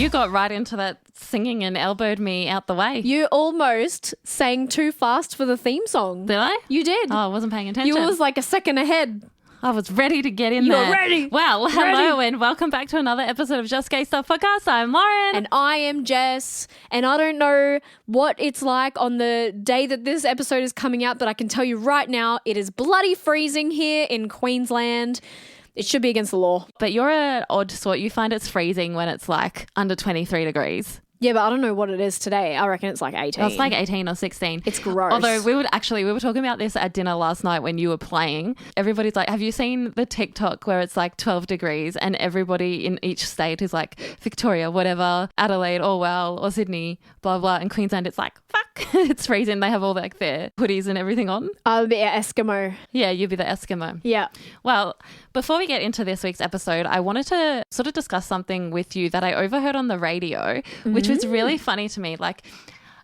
You got right into that singing and elbowed me out the way. You almost sang too fast for the theme song. Did I? You did. Oh, I wasn't paying attention. You was like a second ahead. I was ready to get in You there. were ready. Well, hello Ready. and welcome back to another episode of Just Gay Stuff Podcast. I'm Lauren. And I am Jess. And I don't know what it's like on the day that this episode is coming out, but I can tell you right now, it is bloody freezing here in Queensland. It should be against the law. But you're an odd sort. You find it's freezing when it's like under 23 degrees. Yeah, but I don't know what it is today. I reckon it's like 18. It's like 18 or 16. It's gross. Although we were talking about this at dinner last night when you were playing. Everybody's like, have you seen the TikTok where it's like 12 degrees and everybody in each state is like Victoria, whatever, Adelaide, Orwell, or Sydney, blah, blah. And Queensland, it's like, fuck, it's freezing. They have all like their hoodies and everything on. I'll be an Eskimo. Yeah, you'd be the Eskimo. Yeah. Well, before we get into this week's episode, I wanted to sort of discuss something with you that I overheard on the radio, which was really funny to me. Like,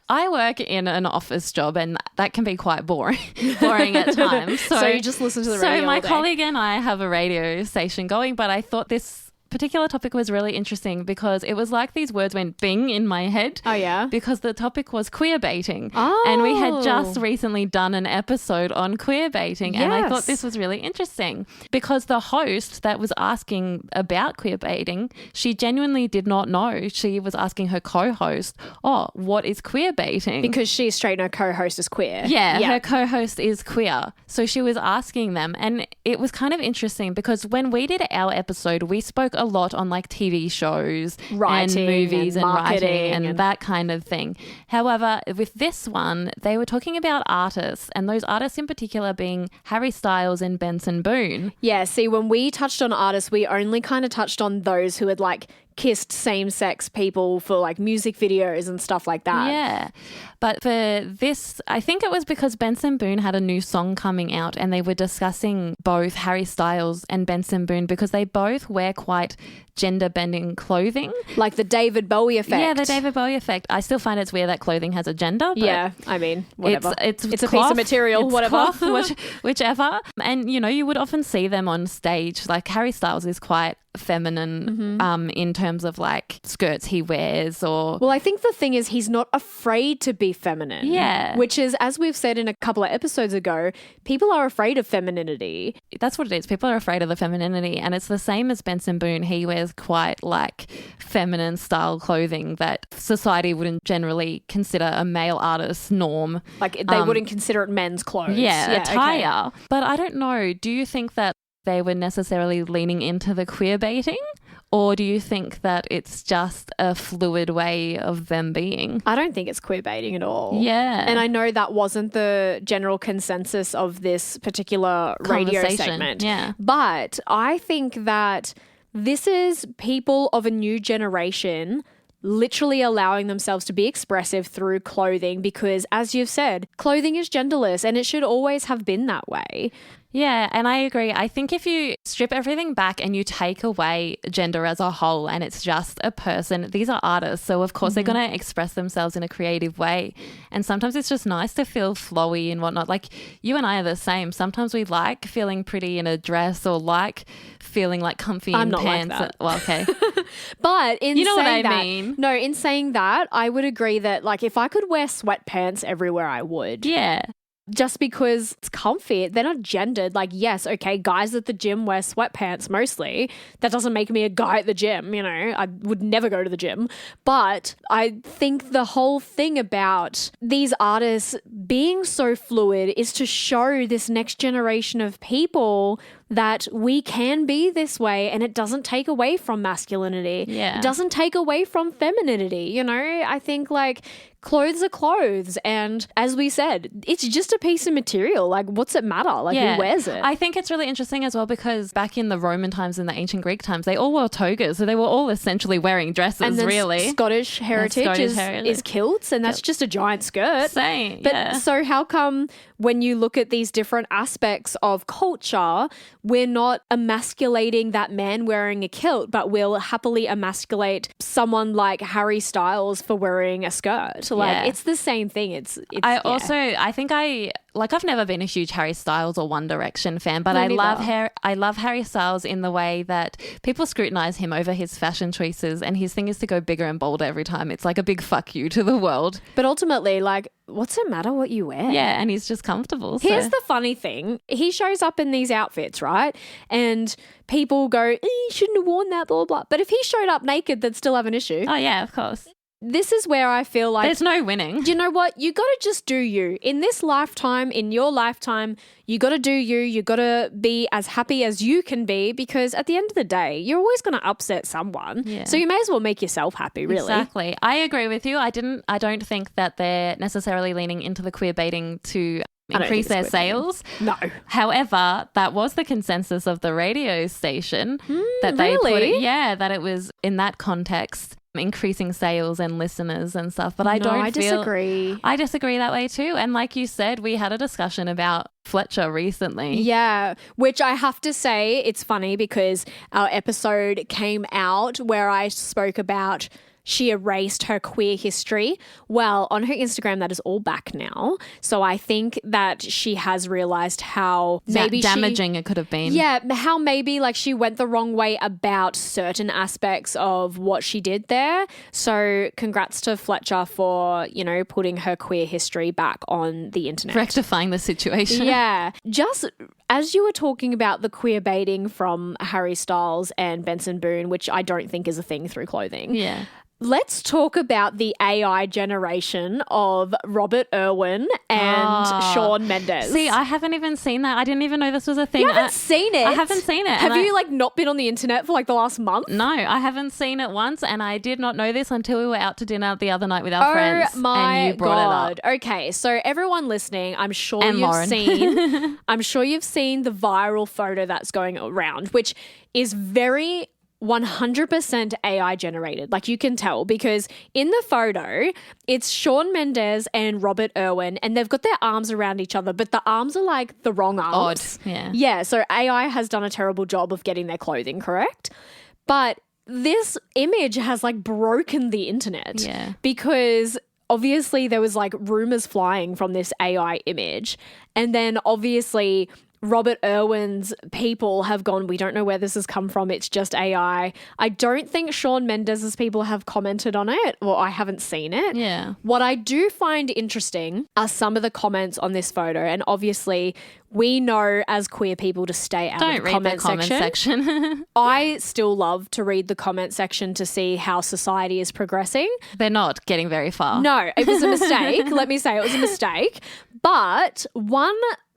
I work in an office job and that can be quite boring at times. So you just listen to the radio So my all day. colleague and I have a radio station going, but I thought this particular topic was really interesting because it was like these words went bing in my head. Oh, yeah? Because the topic was queer baiting. Oh. And we had just recently done an episode on queer baiting. And I thought this was really interesting because the host that was asking about queer baiting, she genuinely did not know. She was asking her co-host, oh, what is queer baiting? Because she's straight and her co-host is queer. Yeah, her co-host is queer. So she was asking them, and it was kind of interesting because when we did our episode, we spoke a lot on like TV shows Writing and movies and and writing marketing and that kind of thing. However, with this one, they were talking about artists, and those artists in particular being Harry Styles and Benson Boone. Yeah, see, when we touched on artists, we only kind of touched on those who had like kissed same-sex people for like music videos and stuff like that. Yeah. But for this, I think it was because Benson Boone had a new song coming out and they were discussing both Harry Styles and Benson Boone because they both wear quite gender-bending clothing. Like the David Bowie effect. Yeah, the David Bowie effect. I still find it's weird that clothing has a gender. But yeah, I mean, whatever. It's a cloth, piece of material, it's whatever. Cloth, whichever. And, you know, you would often see them on stage. Like Harry Styles is quite feminine in terms of like skirts he wears or... Well, I think the thing is he's not afraid to be feminine. Yeah. Which is, as we've said in a couple of episodes ago, people are afraid of femininity. That's what it is. People are afraid of the femininity, and it's the same as Benson Boone. He wears quite like feminine style clothing that society wouldn't generally consider a male artist's norm. Like they wouldn't consider it men's clothes. Yeah, attire. Okay. But I don't know. Do you think that they were necessarily leaning into the queer baiting? Or do you think that it's just a fluid way of them being? I don't think it's queer baiting at all. Yeah. And I know that wasn't the general consensus of this particular radio Conversation, segment. yeah. But I think that this is people of a new generation literally allowing themselves to be expressive through clothing because, as you've said, clothing is genderless and it should always have been that way. Yeah, and I agree. I think if you strip everything back and you take away gender as a whole and it's just a person, these are artists. So, of course, they're going to express themselves in a creative way. And sometimes it's just nice to feel flowy and whatnot. Like you and I are the same. Sometimes we like feeling pretty in a dress or like feeling like comfy I'm in not pants. like that. Well, okay. But in You know what saying I that, mean. No, in saying that, I would agree that like if I could wear sweatpants everywhere, I would. Yeah. Just because it's comfy. They're not gendered. Like, yes, okay, guys at the gym wear sweatpants mostly. That doesn't make me a guy at the gym, you know. I would never go to the gym. But I think the whole thing about these artists being so fluid is to show this next generation of people that we can be this way and it doesn't take away from masculinity. Yeah. It doesn't take away from femininity, you know? I think like clothes are clothes and as we said, it's just a piece of material. Like what's it matter? Like who wears it? I think it's really interesting as well because back in the Roman times and the ancient Greek times, they all wore togas. So they were all essentially wearing dresses, and then really. Scottish heritage is kilts and that's just a giant skirt. Same, But yeah. so how come when you look at these different aspects of culture, we're not emasculating that man wearing a kilt, but we'll happily emasculate someone like Harry Styles for wearing a skirt. Like Yeah. it's the same thing. It's I think I like, I've never been a huge Harry Styles or One Direction fan, but Me I neither. love Harry Styles in the way that people scrutinize him over his fashion choices, and his thing is to go bigger and bolder every time. It's like a big fuck you to the world. But ultimately, like, what's it matter what you wear? Yeah, and he's just comfortable. So. Here's the funny thing. He shows up in these outfits, right? And people go, you shouldn't have worn that, blah, blah, blah. But if he showed up naked, they'd still have an issue. Oh, yeah, of course. This is where I feel like There's no winning. you know what? You got to just do you. In this lifetime, in your lifetime, you got to do you. You got to be as happy as you can be, because at the end of the day, you're always going to upset someone. Yeah. So you may as well make yourself happy, really. Exactly. I agree with you. I don't think that they're necessarily leaning into the queer baiting to increase their sales. No. However, that was the consensus of the radio station that they put really? it, that it was in that context increasing sales and listeners and stuff. But I disagree. I disagree that way too. And like you said, we had a discussion about Fletcher recently. Yeah, which I have to say, it's funny because our episode came out where I spoke about she erased her queer history. Well, on her Instagram, that is all back now. So I think that she has realized how maybe damaging it could have been. Yeah, how maybe like she went the wrong way about certain aspects of what she did there. So congrats to Fletcher for, putting her queer history back on the internet. Rectifying the situation. Yeah. Just as you were talking about the queer baiting from Harry Styles and Benson Boone, which I don't think is a thing through clothing. Yeah. Let's talk about the AI generation of Robert Irwin and Shawn Mendes. See, I haven't even seen that. I didn't even know this was a thing. You haven't seen it? I haven't seen it. Have you not been on the internet for the last month? No, I haven't seen it once, and I did not know this until we were out to dinner the other night with our friends. Oh my and you brought God. it up. Okay, so everyone listening, I'm sure And you've Lauren. seen I'm sure you've seen the viral photo that's going around, which is very 100% AI generated. Like, you can tell, because in the photo, it's Shawn Mendes and Robert Irwin, and they've got their arms around each other, but the arms are like the wrong arms. Odd. Yeah. Yeah. So AI has done a terrible job of getting their clothing correct. But this image has broken the internet. Yeah. Because obviously there was rumors flying from this AI image. And then obviously Robert Irwin's people have gone, we don't know where this has come from. It's just AI. I don't think Shawn Mendes' people have commented on it, or I haven't seen it. Yeah. What I do find interesting are some of the comments on this photo. And obviously we know as queer people to stay out of the comment section. I still love to read the comment section to see how society is progressing. They're not getting very far. No, it was a mistake. Let me say it was a mistake. But one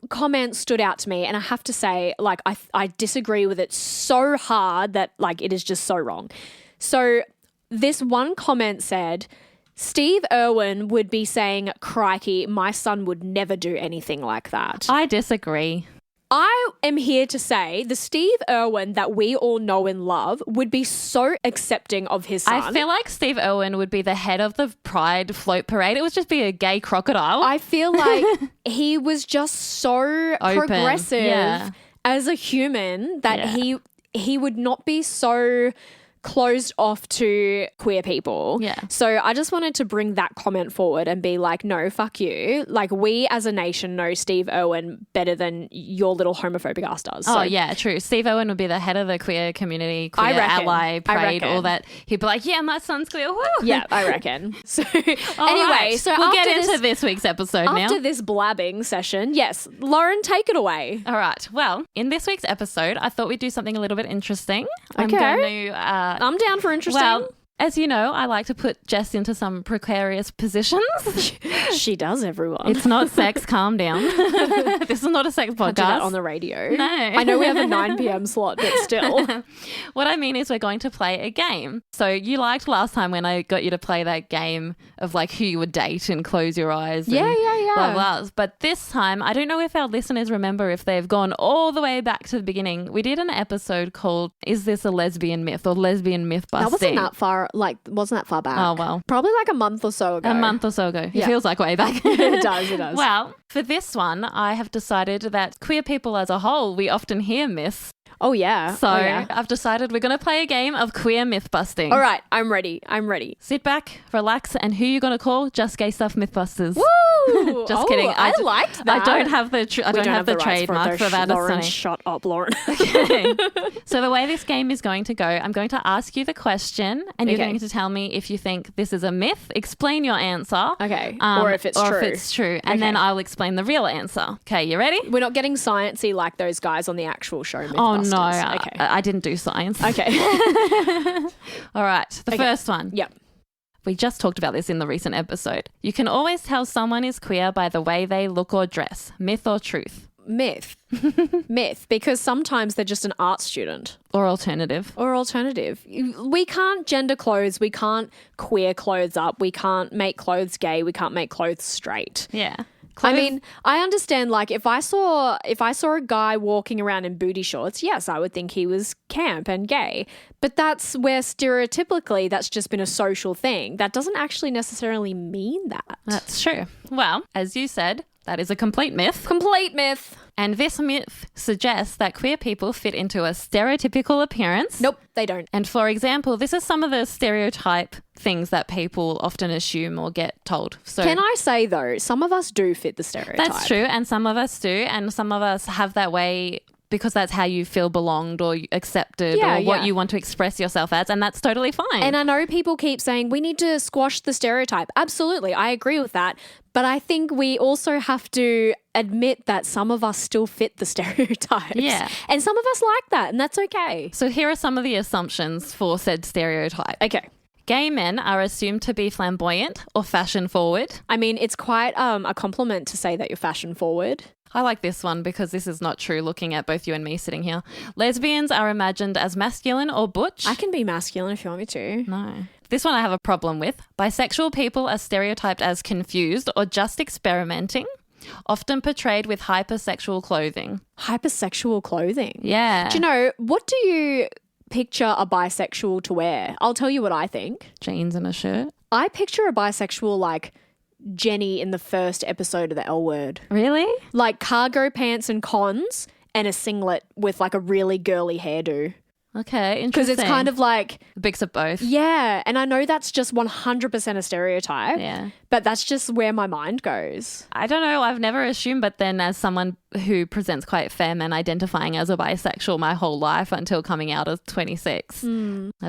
comment stood out to me, and I have to say, I disagree with it so hard that it is just so wrong. So this one comment said, Steve Irwin would be saying, crikey, my son would never do anything like that. I disagree. I am here to say the Steve Irwin that we all know and love would be so accepting of his son. I feel like Steve Irwin would be the head of the Pride float parade. It would just be a gay crocodile. I feel like he was just so progressive as a human that he would not be so closed off to queer people. Yeah. So I just wanted to bring that comment forward and be like, no, fuck you. We as a nation know Steve Irwin better than your little homophobic ass does. So. Oh, yeah, true. Steve Irwin would be the head of the queer community, queer ally I parade, reckon. all that. He'd be like, yeah, my son's queer. Woo. Yeah, I reckon. So anyway, Right. so we'll get after into this week's episode now. After this blabbing session, yes, Lauren, take it away. All right. Well, in this week's episode, I thought we'd do something a little bit interesting. Okay. I'm down for interesting. Well, as you know, I like to put Jess into some precarious positions. She does, everyone. It's not sex. Calm down. This is not a sex podcast. Do that on the radio. No. I know we have a 9 p.m. slot, but still. What I mean is we're going to play a game. So you liked last time when I got you to play that game of who you would date and close your eyes. And Yeah. blah, blah. But this time, I don't know if our listeners remember if they've gone all the way back to the beginning. We did an episode called Is This a Lesbian Myth or Lesbian Mythbusting? That wasn't that far back. Oh, well. Probably a month or so ago. A month or so ago. Yeah. It feels like way back. It does. Well, for this one, I have decided that queer people as a whole, we often hear myths Oh, yeah. So Oh, yeah. I've decided we're going to play a game of queer myth busting. All right. I'm ready. I'm ready. Sit back, relax, and who you going to call? Just Gay Stuff Mythbusters. Woo! Just kidding. I liked that. I don't have the rights trademark for that. Lauren, It's shut up, Lauren. funny. So the way this game is going to go, I'm going to ask you the question and you're Okay. going to tell me if you think this is a myth, explain your answer. Okay. Or if it's true. And then Okay. I'll explain the real answer. Okay, you ready? We're not getting sciencey like those guys on the actual show. Oh, no. Mythbusters. Okay. I didn't do science. Okay. All right. The first one. Yep. We just talked about this in the recent episode. You can always tell someone is queer by the way they look or dress. Myth or truth? Myth. Myth. Because sometimes they're just an art student. Or alternative? Or alternative. We can't gender clothes. We can't queer clothes up. We can't make clothes gay. We can't make clothes straight. Yeah. I mean, I understand, like, if I saw a guy walking around in booty shorts, yes, I would think he was camp and gay. But that's where stereotypically that's just been a social thing. That doesn't actually necessarily mean that. That's true. Well, as you said, that is a complete myth. Complete myth. And this myth suggests that queer people fit into a stereotypical appearance. Nope, they don't. And for example, this is some of the stereotype things that people often assume or get told. So Can I say, though, some of us do fit the stereotype. that's true. And some of us do. And some of us have that way because that's how you feel belonged or accepted or what you want to express yourself as. And that's totally fine. And I know people keep saying we need to squash the stereotype. Absolutely. I agree with that. But I think we also have to admit that some of us still fit the stereotypes. Yeah. And some of us like that, and that's okay. So here are some of the assumptions for said stereotype. Okay. Gay men are assumed to be flamboyant or fashion forward. I mean, it's quite a compliment to say that you're fashion forward. I like this one because this is not true looking at both you and me sitting here. Lesbians are imagined as masculine or butch. I can be masculine if you want me to. No. This one I have a problem with. Bisexual people are stereotyped as confused or just experimenting, often portrayed with hypersexual clothing. Hypersexual clothing. Yeah. Do you know, what do you picture a bisexual to wear? I'll tell you what I think. Jeans and a shirt. I picture a bisexual like Jenny in the first episode of The L Word. Really? Like cargo pants and cons and a singlet with like a really girly hairdo. Okay, interesting. Because it's kind of like, a mix of both. yeah, and I know that's just 100% a stereotype, Yeah. but that's just where my mind goes. I don't know. I've never assumed, but then as someone who presents quite femme and identifying as a bisexual my whole life until coming out as 26, I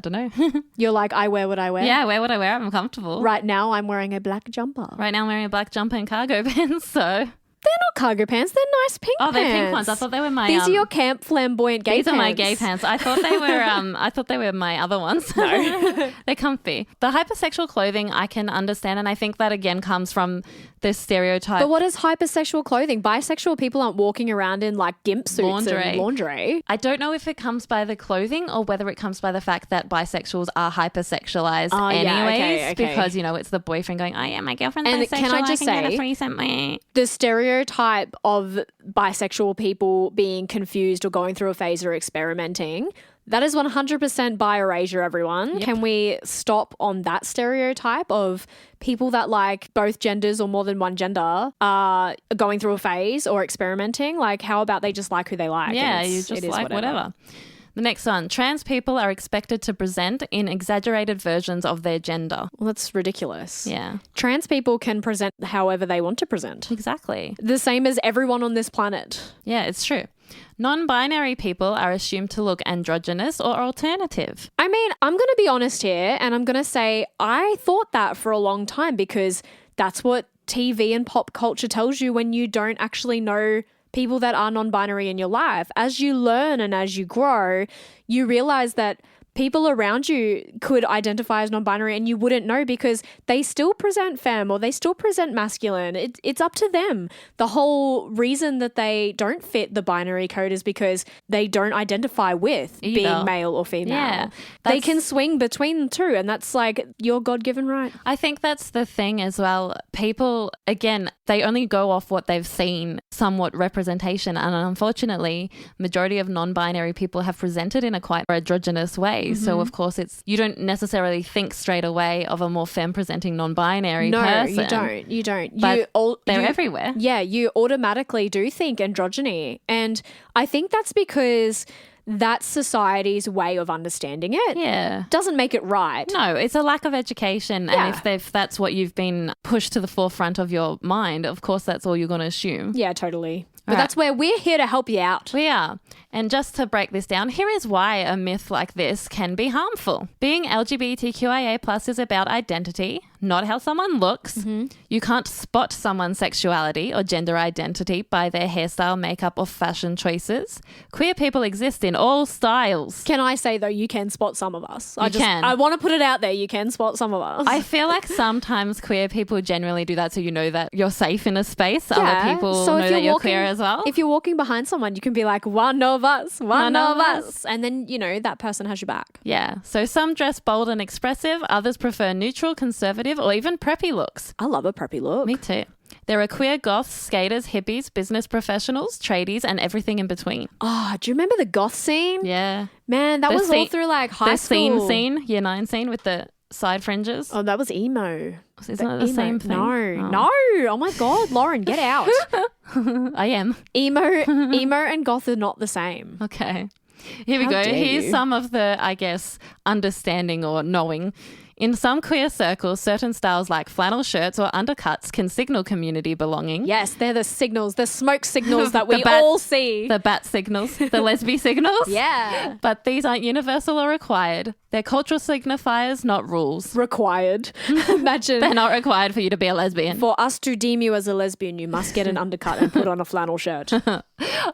don't know. You're like, I wear what I wear. Yeah, wear what I wear. I'm comfortable. Right now, I'm wearing a black jumper. Right now I'm wearing a black jumper and cargo pants, so... They're not cargo pants. They're nice pink pants. Oh, they're pink ones. I thought they were my... These are your camp flamboyant gay These pants. are my gay pants. I thought they were I thought they were my other ones. No. They're comfy. The hypersexual clothing I can understand, and I think that again comes from this stereotype. But what is hypersexual clothing? Bisexual people aren't walking around in like gimp suits and lingerie. I don't know if it comes by the clothing or whether it comes by the fact that bisexuals are hypersexualized anyways, because, you know, it's the boyfriend going, oh yeah, my girlfriend's And bisexual. can I just can get say, a threesome, meh. the stereotype of bisexual people being confused or going through a phase or experimenting, that is 100% bi erasure, everyone. Yep. Can we stop on that stereotype of people that like both genders or more than one gender are going through a phase or experimenting? Like, how about they just like who they like? Yeah, and you just like whatever. The next one, trans people are expected to present in exaggerated versions of their gender. Well, that's ridiculous. Yeah. Trans people can present however they want to present. Exactly. The same as everyone on this planet. Yeah, it's true. Non-binary people are assumed to look androgynous or alternative. I mean, I'm going to be honest here and I'm going to say I thought that for a long time because that's what TV and pop culture tells you when you don't actually know people that are non-binary in your life. As you learn and as you grow, you realize that people around you could identify as non-binary and you wouldn't know because they still present femme or they still present masculine. It's up to them. The whole reason that they don't fit the binary code is because they don't identify with being male or female. Yeah, they can swing between the two and that's like your God-given right. I think that's the thing as well. People, again, they only go off what they've seen, somewhat representation. And unfortunately, majority of non-binary people have presented in a quite androgynous way. So, of course, you don't necessarily think straight away of a more femme-presenting non-binary person. No, you don't. But they're everywhere. Yeah, you automatically do think androgyny. And I think that's because that's society's way of understanding it. Yeah. Doesn't make it right. No, it's a lack of education. And if that's what you've been pushed to the forefront of your mind, of course, that's all you're going to assume. Yeah, totally. But that's where we're here to help you out. We are. And just to break this down, here is why a myth like this can be harmful. Being LGBTQIA+ is about identity, not how someone looks. Mm-hmm. You can't spot someone's sexuality or gender identity by their hairstyle, makeup, or fashion choices. Queer people exist in all styles. Can I say, though, you can spot some of us? You can. I want to put it out there. You can spot some of us. I feel like sometimes queer people generally do that so you know that you're safe in a space. Yeah. Other people know that you're queer as well. If you're walking behind someone, you can be like, one of us. And then, that person has your back. Yeah. So some dress bold and expressive. Others prefer neutral, conservative, or even preppy looks. I love a preppy look. Me too. There are queer goths, skaters, hippies, business professionals, tradies, and everything in between. Oh, do you remember the goth scene? Yeah. Man, that was all through like high school. The year 9 scene with the side fringes. Oh, that was emo. Isn't it the same thing? No. Oh my God, Lauren, get out. I am. Emo and goth are not the same. Okay. Here we go. Here's some of the, I guess, understanding or knowing. In some queer circles, certain styles like flannel shirts or undercuts can signal community belonging. Yes, they're the signals, the smoke signals that we all see. The bat signals, the lesbian signals. Yeah. But these aren't universal or required. They're cultural signifiers, not rules. Required. Imagine. They're not required for you to be a lesbian. For us to deem you as a lesbian, you must get an undercut and put on a flannel shirt.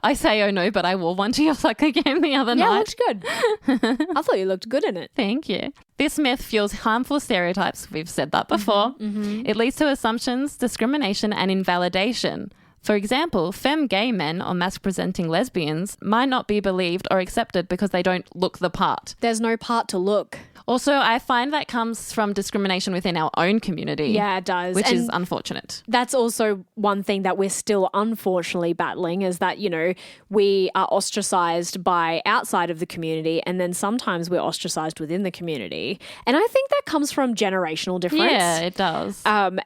I say oh no, but I wore one to your soccer game the other night. Yeah, it looked good. I thought you looked good in it. Thank you. This myth fuels harmful stereotypes. We've said that before. Mm-hmm. It leads to assumptions, discrimination, and invalidation. For example, femme gay men or masc-presenting lesbians might not be believed or accepted because they don't look the part. There's no part to look. Also, I find that comes from discrimination within our own community. Yeah, it does. Which is unfortunate. That's also one thing that we're still unfortunately battling is that, we are ostracized by outside of the community and then sometimes we're ostracized within the community. And I think that comes from generational difference. Yeah, it does. And,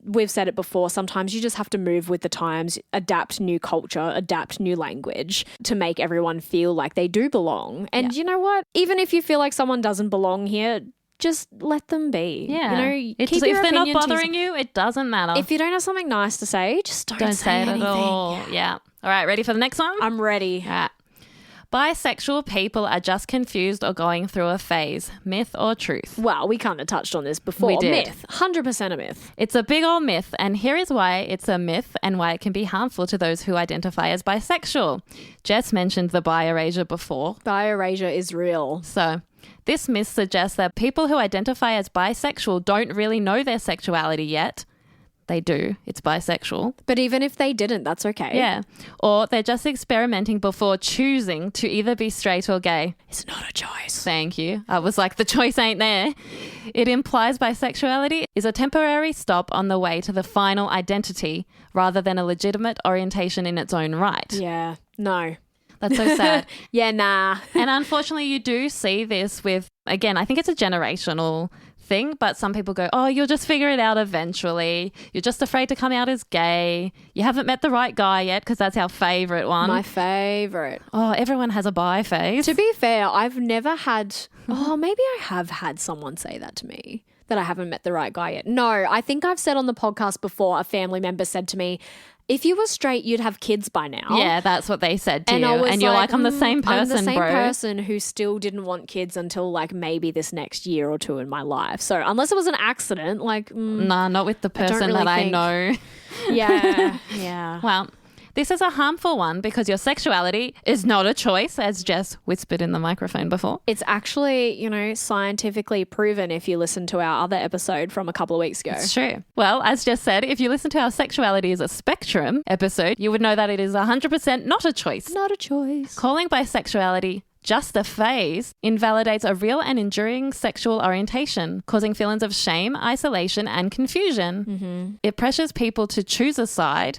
we've said it before, sometimes you just have to move with the times, adapt new culture, adapt new language to make everyone feel like they do belong. And you know what? Even if you feel like someone doesn't belong here, just let them be. Yeah. Keep your if they're not opinion bothering you, it doesn't matter. If you don't have something nice to say, just don't say it anything. at all. Yeah. All right, ready for the next one? I'm ready. All right. Bisexual people are just confused or going through a phase. Myth or truth? Well, we kind of touched on this before. We did. Myth. 100% a myth. It's a big old myth, and here is why it's a myth and why it can be harmful to those who identify as bisexual. Jess mentioned the bi erasure before. Bi erasure is real. So, this myth suggests that people who identify as bisexual don't really know their sexuality yet. They do. It's bisexual. But even if they didn't, that's okay. Yeah. Or they're just experimenting before choosing to either be straight or gay. It's not a choice. Thank you. I was like, the choice ain't there. It implies bisexuality is a temporary stop on the way to the final identity rather than a legitimate orientation in its own right. Yeah. No. That's so sad. Yeah, nah. And unfortunately, you do see this with, again, I think it's a generational thing, but some people go, oh, you'll just figure it out eventually. You're just afraid to come out as gay. You haven't met the right guy yet, because that's our favourite one. My favourite. Oh, everyone has a bi phase. To be fair, I've never had, maybe I have had someone say that to me, that I haven't met the right guy yet. No, I think I've said on the podcast before, a family member said to me, if you were straight, you'd have kids by now. Yeah, that's what they said to and you. And you're like, I'm the same person, I'm the same bro. person who still didn't want kids until like maybe this next year or two in my life. So unless it was an accident, like... Nah, not with the person really I know. Yeah, yeah. Well, this is a harmful one because your sexuality is not a choice, as Jess whispered in the microphone before. It's actually, scientifically proven if you listen to our other episode from a couple of weeks ago. It's true. Well, as Jess said, if you listen to our Sexuality is a Spectrum episode, you would know that it is 100% not a choice. Not a choice. Calling bisexuality just a phase invalidates a real and enduring sexual orientation, causing feelings of shame, isolation, and confusion. Mm-hmm. It pressures people to choose a side,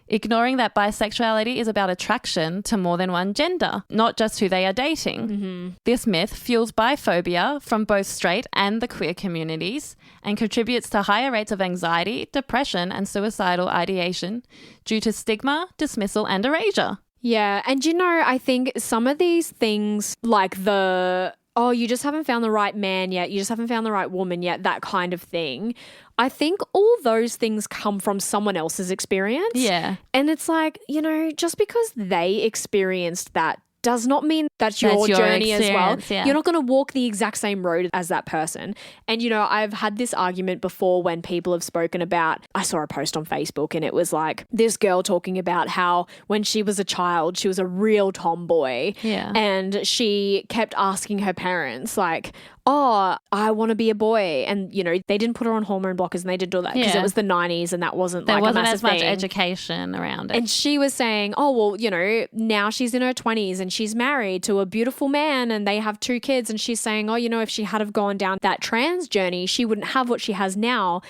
ignoring that bisexuality is about attraction to more than one gender, not just who they are dating. Mm-hmm. This myth fuels biphobia from both straight and the queer communities and contributes to higher rates of anxiety, depression, and suicidal ideation due to stigma, dismissal, and erasure. Yeah. And I think some of these things like you just haven't found the right man yet, you just haven't found the right woman yet, that kind of thing. I think all those things come from someone else's experience. Yeah. And it's like, just because they experienced that does not mean that's your journey as well. Yeah. You're not going to walk the exact same road as that person. And, I've had this argument before when people have spoken about, I saw a post on Facebook and it was like this girl talking about how when she was a child, she was a real tomboy. Yeah. And she kept asking her parents like, oh, I want to be a boy. And, they didn't put her on hormone blockers and they didn't do that because it was the 90s and that wasn't there like wasn't a as massive much thing. education around it. And she was saying, oh, well, now she's in her 20s and she's married to a beautiful man and they have 2 kids. And she's saying, oh, if she had have gone down that trans journey, she wouldn't have what she has now.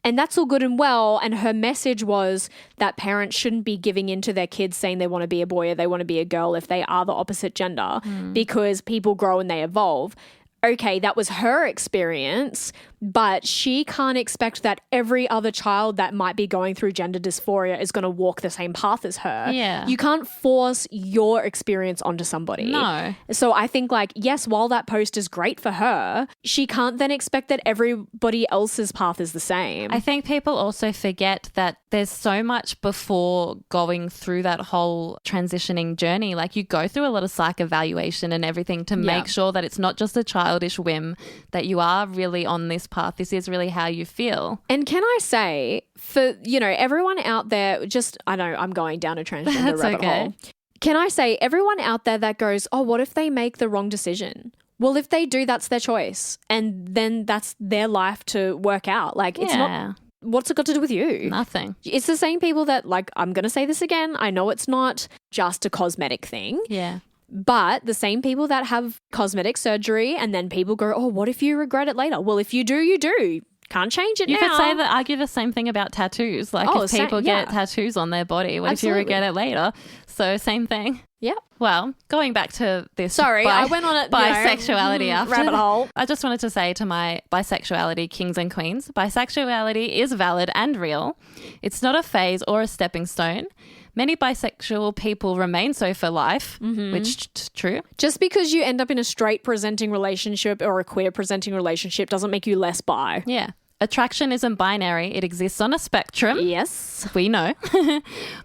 And that's all good and well. And her message was that parents shouldn't be giving in to their kids saying they want to be a boy or they want to be a girl if they are the opposite gender because people grow and they evolve. Okay, that was her experience, but she can't expect that every other child that might be going through gender dysphoria is going to walk the same path as her. Yeah. You can't force your experience onto somebody. No. So I think yes, while that post is great for her, she can't then expect that everybody else's path is the same. I think people also forget that there's so much before going through that whole transitioning journey. Like you go through a lot of psych evaluation and everything to make sure that it's not just a childish whim, that you are really on this path. This is really how you feel. And can I say, for, everyone out there, I know I'm going down a transgender rabbit hole. Can I say, everyone out there that goes, oh, what if they make the wrong decision? Well, if they do, that's their choice. And then that's their life to work out. It's not, what's it got to do with you? Nothing. It's the same people that, I'm going to say this again. I know it's not just a cosmetic thing. Yeah. But the same people that have cosmetic surgery and then people go, oh, what if you regret it later? Well, if you do, you do. Can't change it you now. You could argue the same thing about tattoos. If people get tattoos on their body, what if you regret it later? So same thing. Yep. Well, going back to this. Sorry, I went on it. Bisexuality after. Rabbit hole. I just wanted to say to my bisexuality kings and queens, bisexuality is valid and real. It's not a phase or a stepping stone. Many bisexual people remain so for life, which is true. Just because you end up in a straight presenting relationship or a queer presenting relationship doesn't make you less bi. Yeah. Attraction isn't binary. It exists on a spectrum. Yes. We know.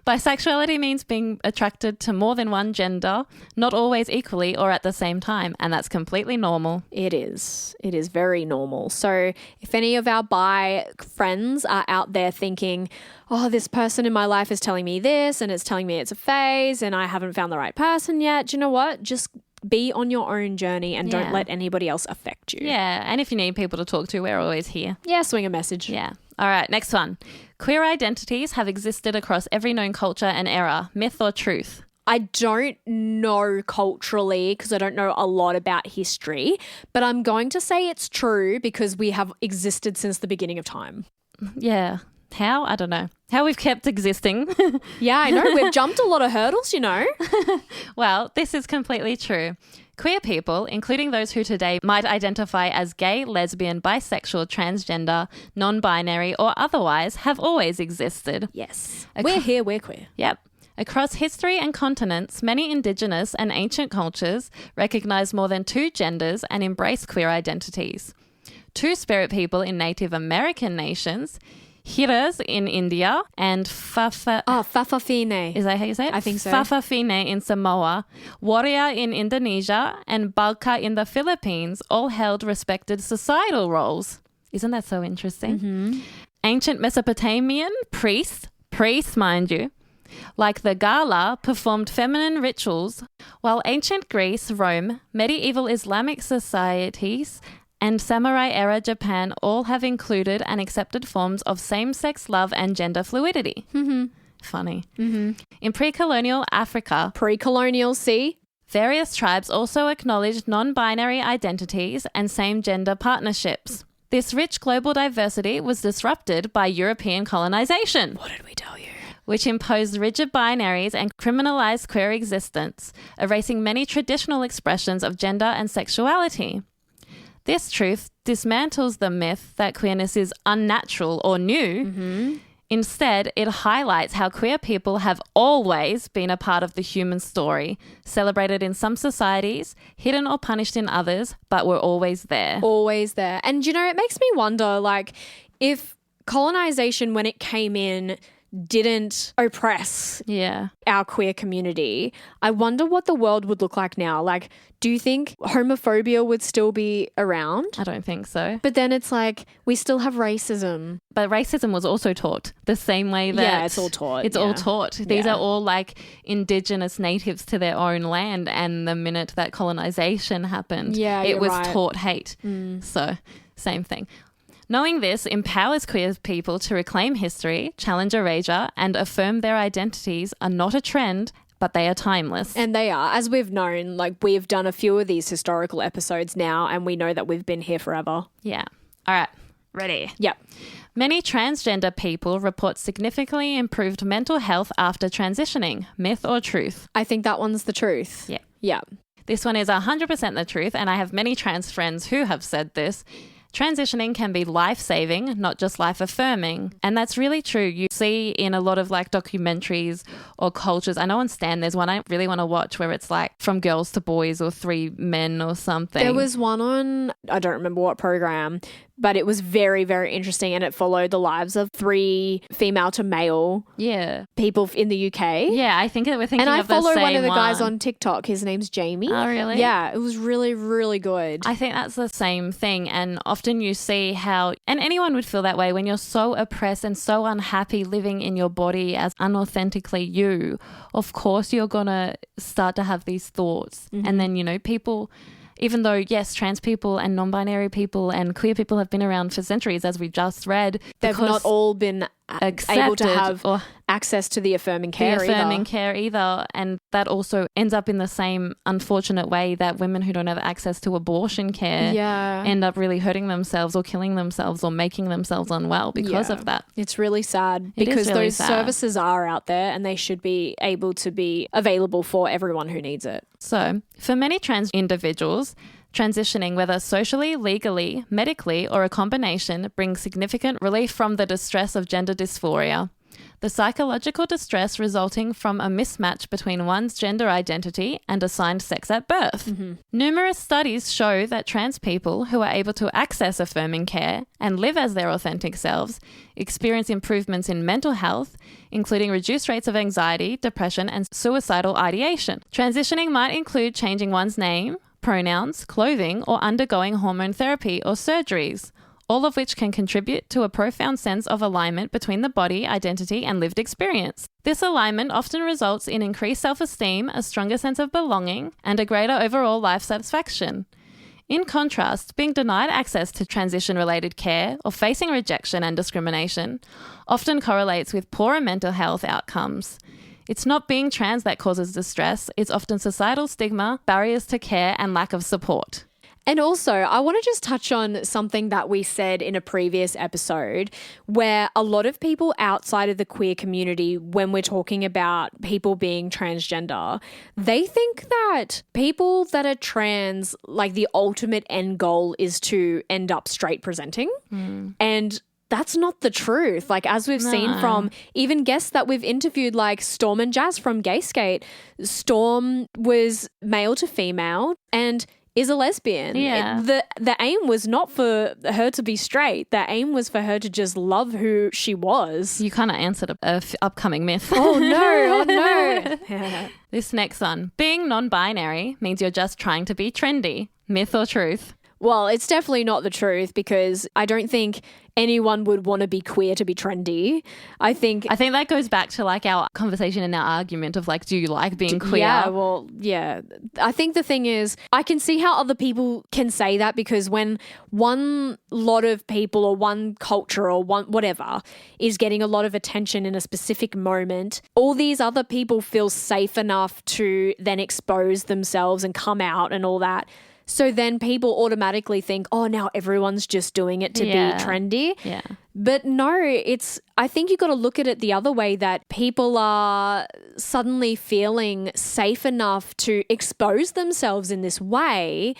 Bisexuality means being attracted to more than one gender, not always equally or at the same time, and that's completely normal. It is. It is very normal. So if any of our bi friends are out there thinking, oh, this person in my life is telling me this and it's telling me it's a phase and I haven't found the right person yet, do you know what? Just be on your own journey and don't let anybody else affect you. Yeah. And if you need people to talk to, we're always here. Yeah, swing a message. Yeah. All right. Next one. Queer identities have existed across every known culture and era. Myth or truth? I don't know culturally because I don't know a lot about history, but I'm going to say it's true because we have existed since the beginning of time. Yeah. How? I don't know. How we've kept existing. Yeah, I know. We've jumped a lot of hurdles, Well, this is completely true. Queer people, including those who today might identify as gay, lesbian, bisexual, transgender, non-binary or otherwise, have always existed. Yes. We're here, we're queer. Yep. Across history and continents, many Indigenous and ancient cultures recognize more than 2 genders and embrace queer identities. 2-spirit people in Native American nations, Hiras in India and Fa'afafine. Is that how you say it? I think so. Fa'afafine in Samoa, Warrior in Indonesia, and Balka in the Philippines all held respected societal roles. Isn't that so interesting? Mm-hmm. Ancient Mesopotamian priests, mind you, like the Gala, performed feminine rituals, while ancient Greece, Rome, medieval Islamic societies, and samurai-era Japan all have included and accepted forms of same-sex love and gender fluidity. Mm-hmm. Funny. Mm-hmm. In pre-colonial Africa, pre-colonial, see? Various tribes also acknowledged non-binary identities and same-gender partnerships. This rich global diversity was disrupted by European colonization. What did we tell you? Which imposed rigid binaries and criminalized queer existence, erasing many traditional expressions of gender and sexuality. This truth dismantles the myth that queerness is unnatural or new. Mm-hmm. Instead, it highlights how queer people have always been a part of the human story, celebrated in some societies, hidden or punished in others, but were always there. Always there. And, you know, it makes me wonder, like, if colonization, when it came in, didn't oppress our queer community, I wonder what the world would look like now. Like, do you think homophobia would still be around? I don't think so. But then it's like, we still have racism. But racism was also taught the same way that... Yeah, it's all taught. It's all taught. These are all like indigenous natives to their own land, and the minute that colonization happened, it was taught hate. So, same thing. Knowing this empowers queer people to reclaim history, challenge erasure, and affirm their identities are not a trend, but they are timeless. And they are. As we've known, like, we've done a few of these historical episodes now, and we know that we've been here forever. Yeah. All right. Ready? Yep. Many transgender people report significantly improved mental health after transitioning. Myth or truth? I think that one's the truth. Yeah. Yeah. This one is 100% the truth, and I have many trans friends who have said this. Transitioning can be life-saving, not just life-affirming. And that's really true. You see in a lot of like documentaries or cultures. I know on Stan there's one I really want to watch where it's like from girls to boys or three men or something. There was one on, I don't remember what program, but it was very, very interesting, and it followed the lives of 3 female to male people in the UK. Yeah, I think we're thinking and of the same one. And I follow one of the guys on TikTok. His name's Jamie. Oh, really? Yeah, it was really, really good. I think that's the same thing. And often you see how, and anyone would feel that way when you're so oppressed and so unhappy living in your body as unauthentically you. Of course, you're going to start to have these thoughts. And then, you know, people... Even though, yes, trans people and non-binary people and queer people have been around for centuries, as we've just read. They've not all been able to have access to the affirming care either. And that also ends up in the same unfortunate way that women who don't have access to abortion care end up really hurting themselves or killing themselves or making themselves unwell because of that. It's really sad because those services are out there and they should be able to be available for everyone who needs it. So, for many trans individuals, transitioning, whether socially, legally, medically, or a combination, brings significant relief from the distress of gender dysphoria. The psychological distress resulting from a mismatch between one's gender identity and assigned sex at birth. Numerous studies show that trans people who are able to access affirming care and live as their authentic selves experience improvements in mental health, including reduced rates of anxiety, depression, and suicidal ideation. Transitioning might include changing one's name, pronouns, clothing, or undergoing hormone therapy or surgeries, all of which can contribute to a profound sense of alignment between the body, identity, and lived experience. This alignment often results in increased self-esteem, a stronger sense of belonging, and a greater overall life satisfaction. In contrast, being denied access to transition-related care or facing rejection and discrimination often correlates with poorer mental health outcomes. It's not being trans that causes distress, it's often societal stigma, barriers to care, and lack of support. And also, I want to just touch on something that we said in a previous episode where a lot of people outside of the queer community, when we're talking about people being transgender, they think that people that are trans, like the ultimate end goal is to end up straight presenting. And that's not the truth. Like, as we've seen from even guests that we've interviewed, like Storm and Jazz from Gayskate, Storm was male to female and is a lesbian. Yeah. The aim was not for her to be straight. The aim was for her to just love who she was. You kind of answered a upcoming myth. Oh no. This next one. Being non-binary means you're just trying to be trendy. Myth or truth? Well, it's definitely not the truth because I don't think anyone would want to be queer to be trendy. I think that goes back to like our conversation and our argument of like, do you like being queer? Yeah, well, yeah. I think the thing is, I can see how other people can say that because when one lot of people or one culture or one whatever is getting a lot of attention in a specific moment, all these other people feel safe enough to then expose themselves and come out and all that. So then people automatically think, oh, now everyone's just doing it to be trendy. Yeah. But no, I think you got to look at it the other way, that people are suddenly feeling safe enough to expose themselves in this way.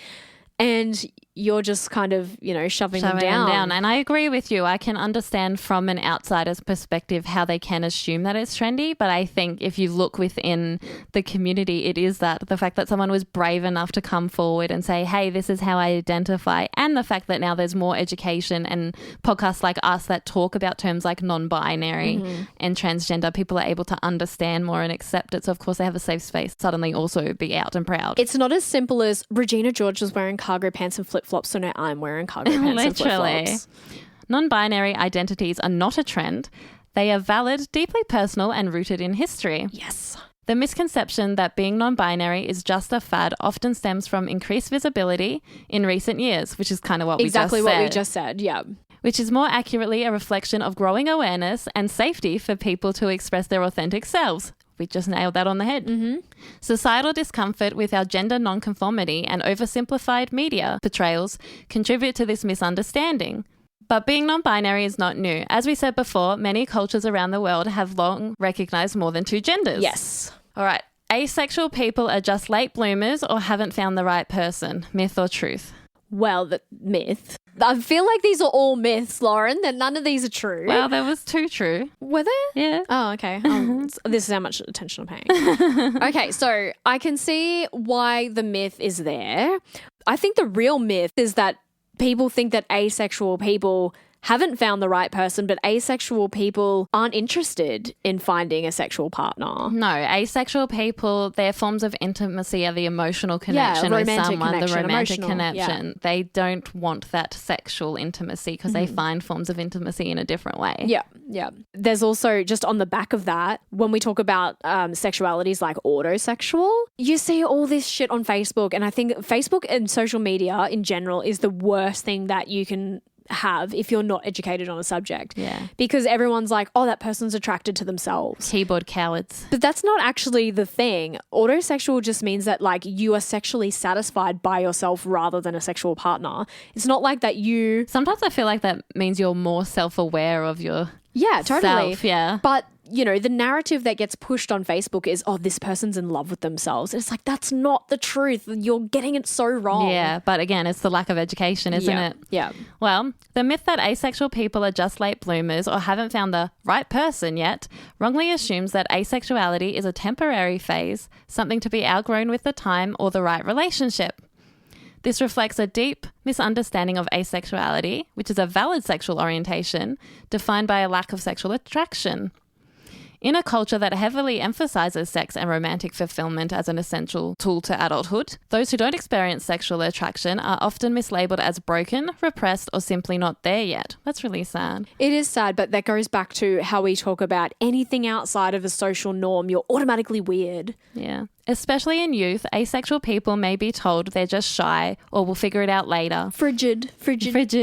and you're just kind of, shoving them down. And I agree with you. I can understand from an outsider's perspective how they can assume that it's trendy. But I think if you look within the community, it is that the fact that someone was brave enough to come forward and say, hey, this is how I identify. And the fact that now there's more education and podcasts like us that talk about terms like non-binary and transgender, people are able to understand more and accept it. So of course they have a safe space to suddenly also be out and proud. It's not as simple as Regina George was wearing cargo pants and flip-flops, so now I'm wearing cargo pants and flip-flops. Non-binary identities are not a trend. They are valid, deeply personal and rooted in history. Yes. The misconception that being non-binary is just a fad often stems from increased visibility in recent years, which is kind of what we just said. Exactly what we just said, yeah. Which is more accurately a reflection of growing awareness and safety for people to express their authentic selves. We just nailed that on the head. Mm-hmm. Societal discomfort with our gender nonconformity and oversimplified media portrayals contribute to this misunderstanding. But being non-binary is not new. As we said before, many cultures around the world have long recognized more than two genders. Yes. All right. Asexual people are just late bloomers or haven't found the right person. Myth or truth? Well, the myth. I feel like these are all myths, Lauren. That none of these are true. Well, there was two true. Were there? Yeah. Oh, okay. This is how much attention I'm paying. Okay, so I can see why the myth is there. I think the real myth is that people think that asexual people haven't found the right person, but asexual people aren't interested in finding a sexual partner. No, asexual people, their forms of intimacy are the emotional connection with someone, the romantic connection. Yeah. They don't want that sexual intimacy because they find forms of intimacy in a different way. Yeah, yeah. There's also, just on the back of that, when we talk about sexualities like autosexual, you see all this shit on Facebook, and I think Facebook and social media in general is the worst thing that you can have if you're not educated on a subject. Yeah. Because everyone's like, oh, that person's attracted to themselves. Keyboard cowards. But that's not actually the thing. Autosexual just means that like you are sexually satisfied by yourself rather than a sexual partner. It's not like that you... Sometimes I feel like that means you're more self-aware of your totally. self. Yeah. But the narrative that gets pushed on Facebook is, oh, this person's in love with themselves. And it's like, that's not the truth. You're getting it so wrong. Yeah, but again, it's the lack of education, isn't it? Yeah. Well, the myth that asexual people are just late bloomers or haven't found the right person yet wrongly assumes that asexuality is a temporary phase, something to be outgrown with the time or the right relationship. This reflects a deep misunderstanding of asexuality, which is a valid sexual orientation defined by a lack of sexual attraction. In a culture that heavily emphasizes sex and romantic fulfillment as an essential tool to adulthood, those who don't experience sexual attraction are often mislabeled as broken, repressed, or simply not there yet. That's really sad. It is sad, but that goes back to how we talk about anything outside of a social norm. You're automatically weird. Yeah. Especially in youth, asexual people may be told they're just shy or will figure it out later. Frigid,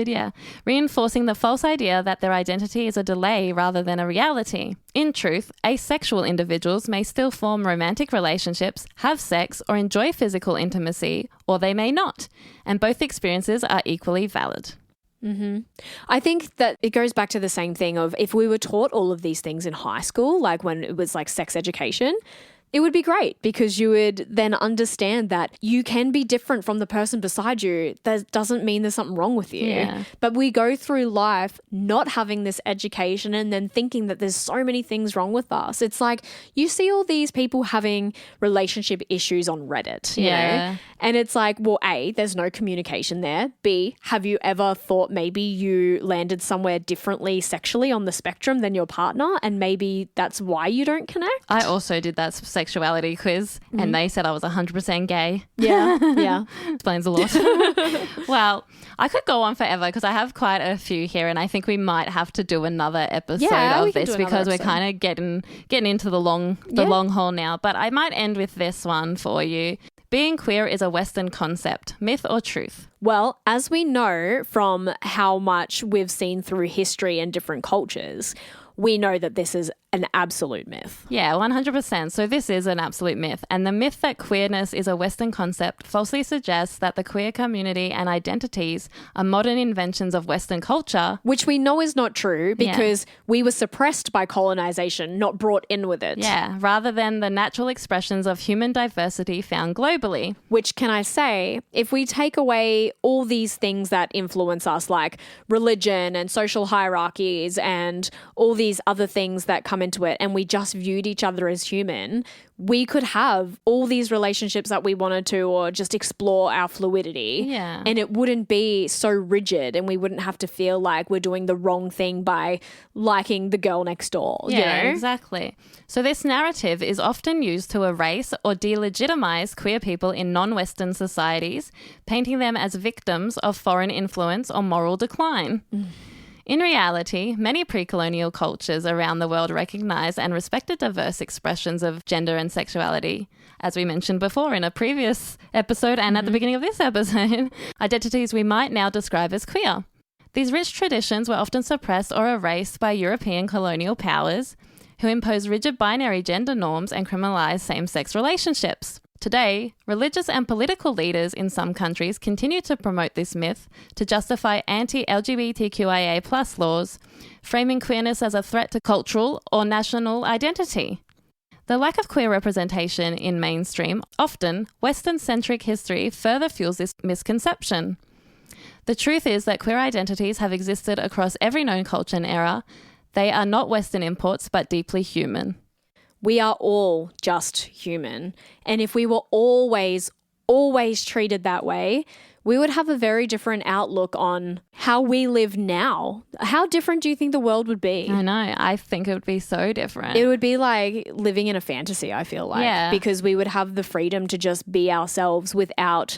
yeah. Reinforcing the false idea that their identity is a delay rather than a reality. In truth, asexual individuals may still form romantic relationships, have sex, or enjoy physical intimacy, or they may not. And both experiences are equally valid. Mm-hmm. I think that it goes back to the same thing of if we were taught all of these things in high school, like when it was like sex education, it would be great because you would then understand that you can be different from the person beside you. That doesn't mean there's something wrong with you. Yeah. But we go through life not having this education and then thinking that there's so many things wrong with us. It's like you see all these people having relationship issues on Reddit, you know? And it's like, well, A, there's no communication there. B, have you ever thought maybe you landed somewhere differently sexually on the spectrum than your partner and maybe that's why you don't connect? I also did that sexuality quiz and they said I was 100% gay. Yeah. Explains a lot. Well, I could go on forever because I have quite a few here and I think we might have to do another episode of this because we're kind of getting into the long haul now. But I might end with this one for you. Being queer is a Western concept. Myth or truth? Well, as we know from how much we've seen through history and different cultures, we know that this is an absolute myth. Yeah, 100%. So this is an absolute myth. And the myth that queerness is a Western concept falsely suggests that the queer community and identities are modern inventions of Western culture. Which we know is not true because we were suppressed by colonization, not brought in with it. Yeah, rather than the natural expressions of human diversity found globally. Which, can I say, if we take away all these things that influence us, like religion and social hierarchies and all these other things that come into it, and we just viewed each other as human, we could have all these relationships that we wanted to, or just explore our fluidity. Yeah. And it wouldn't be so rigid, and we wouldn't have to feel like we're doing the wrong thing by liking the girl next door. Yeah, you know? exactly. So this narrative is often used to erase or delegitimize queer people in non-Western societies, painting them as victims of foreign influence or moral decline. In reality, many pre-colonial cultures around the world recognize and respected diverse expressions of gender and sexuality. As we mentioned before in a previous episode and at the beginning of this episode, identities we might now describe as queer. These rich traditions were often suppressed or erased by European colonial powers who imposed rigid binary gender norms and criminalized same-sex relationships. Today, religious and political leaders in some countries continue to promote this myth to justify anti-LGBTQIA+ laws, framing queerness as a threat to cultural or national identity. The lack of queer representation in mainstream, often Western-centric history further fuels this misconception. The truth is that queer identities have existed across every known culture and era. They are not Western imports, but deeply human. We are all just human. And if we were always treated that way, we would have a very different outlook on how we live now. How different do you think the world would be? I know. I think it would be so different. It would be like living in a fantasy, I feel like. Yeah. Because we would have the freedom to just be ourselves without...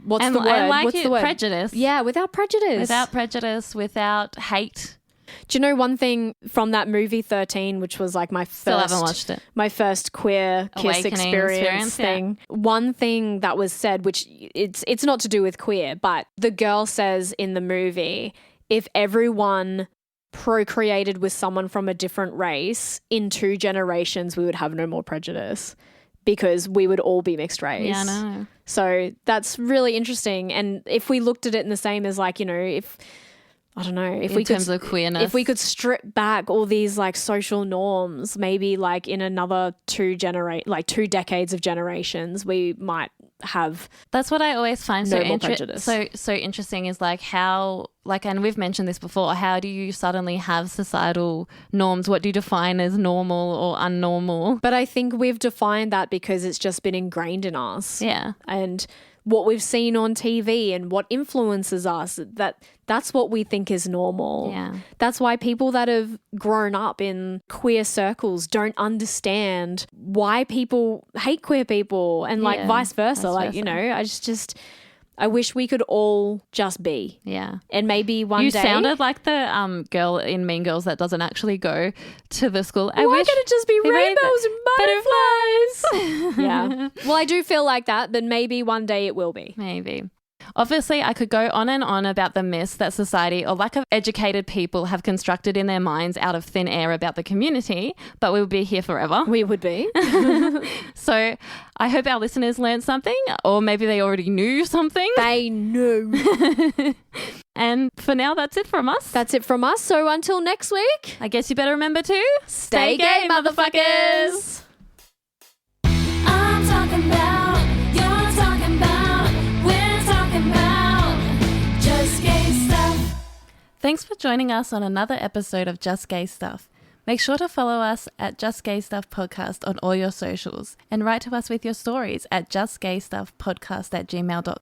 What's and, the word? And like What's the word? Prejudice. Yeah, without prejudice. Without prejudice, without hate. Do you know one thing from that movie 13, which was like my Still first, haven't watched it. My first queer kiss Awakening experience thing. Yeah. One thing that was said, which it's not to do with queer, but the girl says in the movie, if everyone procreated with someone from a different race in 2 generations, we would have no more prejudice because we would all be mixed race. Yeah, I know. So that's really interesting. And if we looked at it in the same as like, you know, if... I don't know, if in terms of queerness, if we could strip back all these like social norms, maybe like in another 2 decades of generations, we might have. That's what I always find so interesting is like how, like, and we've mentioned this before, how do you suddenly have societal norms? What do you define as normal or unnormal? But I think we've defined that because it's just been ingrained in us. Yeah. And what we've seen on TV and what influences us, that's what we think is normal. Yeah. That's why people that have grown up in queer circles don't understand why people hate queer people and like vice versa. Like, you know, I wish we could all just be. Yeah. And maybe one day... You sounded like the girl in Mean Girls that doesn't actually go to the school. Why could it just be rainbows and butterflies? Yeah. Well, I do feel like that, but maybe one day it will be. Maybe. Obviously, I could go on and on about the myths that society or lack of educated people have constructed in their minds out of thin air about the community, but we would be here forever. We would be. So I hope our listeners learned something, or maybe they already knew something. They knew. And for now, that's it from us. That's it from us. So until next week, I guess you better remember to stay gay, motherfuckers. I'm talking about, you're talking about, we're talking about just gay stuff. Thanks for joining us on another episode of Just Gay Stuff. Make sure to follow us at Just Gay Stuff Podcast on all your socials and write to us with your stories at justgaystuffpodcast@gmail.com.